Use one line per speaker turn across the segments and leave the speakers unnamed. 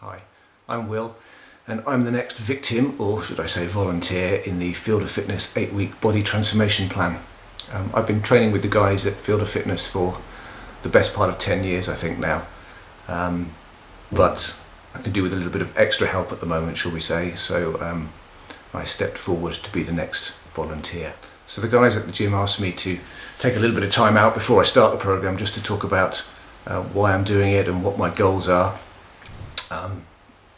Hi, I'm Will, and I'm the next victim, or should I say volunteer, in the Field of Fitness 8-week body transformation plan. I've been training with the guys at Field of Fitness for the best part of 10 years, I think now. But I can do with a little bit of extra help at the moment, shall we say, so I stepped forward to be the next volunteer. So the guys at the gym asked me to take a little bit of time out before I start the program just to talk about why I'm doing it and what my goals are.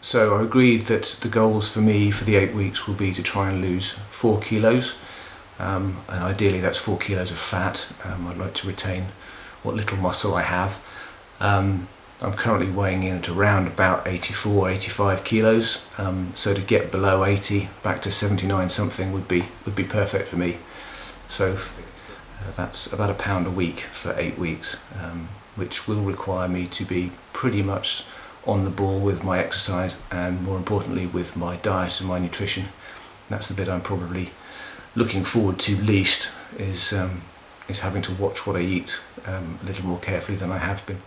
So I agreed that the goals for me for the 8 weeks will be to try and lose 4 kilos, and ideally that's 4 kilos of fat. I'd like to retain what little muscle I have. I'm currently weighing in at around about 84, 85 kilos, so to get below 80, back to 79 something would be perfect for me. So that's about £1 a week for 8 weeks, which will require me to be pretty much on the ball with my exercise and, more importantly, with my diet and my nutrition. That's the bit I'm probably looking forward to least, is having to watch what I eat a little more carefully than I have been.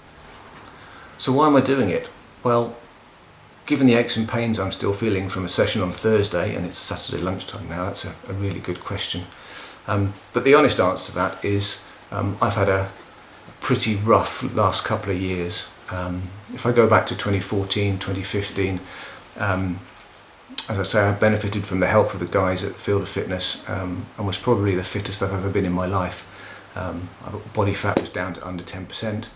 So why am I doing it? Well, given the aches and pains I'm still feeling from a session on Thursday, and it's Saturday lunchtime now, that's a really good question. But the honest answer to that is I've had a pretty rough last couple of years. If I go back to 2014, 2015, as I say, I benefited from the help of the guys at Field of Fitness, and was probably the fittest I've ever been in my life. Body fat was down to under 10%.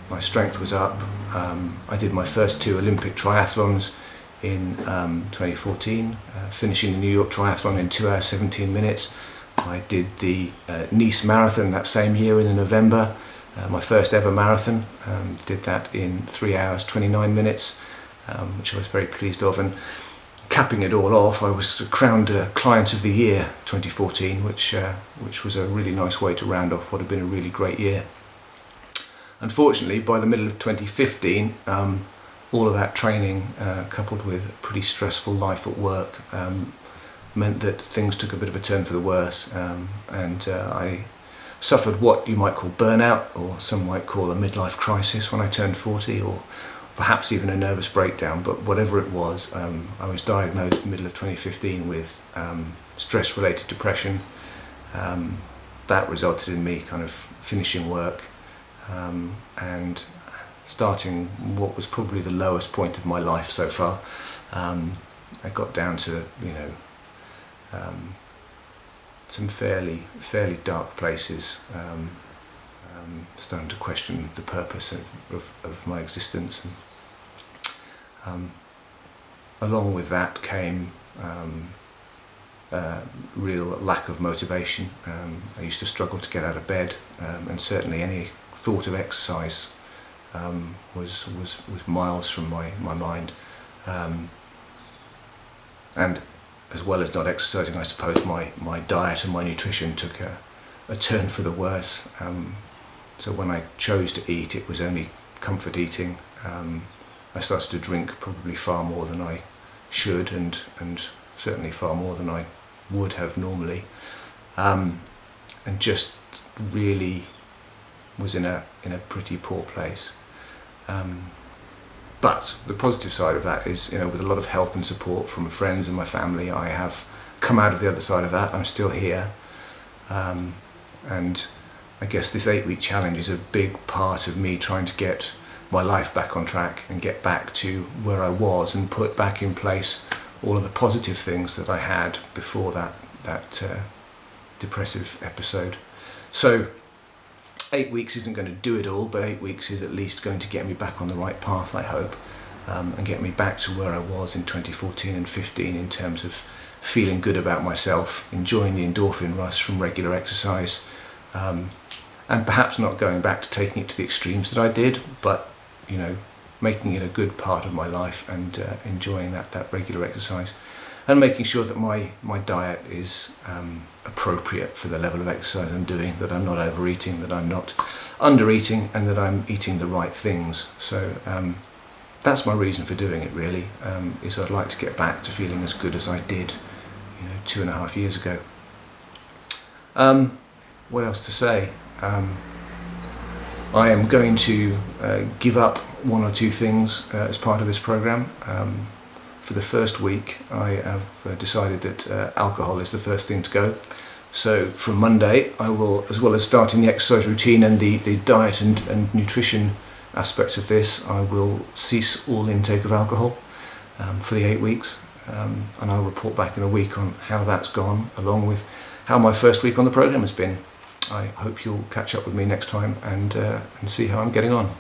My strength was up. I did my first 2 Olympic triathlons in 2014, finishing the New York Triathlon in 2 hours 17 minutes. I did the Nice Marathon that same year in November. My first ever marathon, did that in 3 hours 29 minutes, which I was very pleased of, and capping it all off, I was crowned Client of the Year 2014, which was a really nice way to round off what had been a really great year. Unfortunately, by the middle of 2015, all of that training, coupled with a pretty stressful life at work, meant that things took a bit of a turn for the worse, and I suffered what you might call burnout, or some might call a midlife crisis when I turned 40, or perhaps even a nervous breakdown. But whatever it was, I was diagnosed in the middle of 2015 with stress-related depression. That resulted in me kind of finishing work and starting what was probably the lowest point of my life so far. I got down to, some fairly dark places, starting to question the purpose of my existence, and along with that came real lack of motivation. I used to struggle to get out of bed, and certainly any thought of exercise was miles from my mind, and as well as not exercising, I suppose my diet and my nutrition took a turn for the worse. So when I chose to eat, it was only comfort eating. I started to drink probably far more than I should, and certainly far more than I would have normally, and just really was in a pretty poor place. But the positive side of that is, with a lot of help and support from friends and my family, I have come out of the other side of that. I'm still here, and I guess this 8-week challenge is a big part of me trying to get my life back on track and get back to where I was, and put back in place all of the positive things that I had before that depressive episode. So 8 weeks isn't going to do it all, but 8 weeks is at least going to get me back on the right path, I hope, and get me back to where I was in 2014 and 15 in terms of feeling good about myself, enjoying the endorphin rush from regular exercise, and perhaps not going back to taking it to the extremes that I did, but making it a good part of my life, and enjoying that regular exercise, and making sure that my diet is appropriate for the level of exercise I'm doing, that I'm not overeating, that I'm not under-eating, and that I'm eating the right things. So that's my reason for doing it, really, is I'd like to get back to feeling as good as I did 2.5 years ago. What else to say? I am going to give up one or two things as part of this program. For the first week, I have decided that alcohol is the first thing to go. So from Monday, I will, as well as starting the exercise routine and the diet and nutrition aspects of this, I will cease all intake of alcohol for the 8 weeks. And I'll report back in a week on how that's gone, along with how my first week on the program has been. I hope you'll catch up with me next time and see how I'm getting on.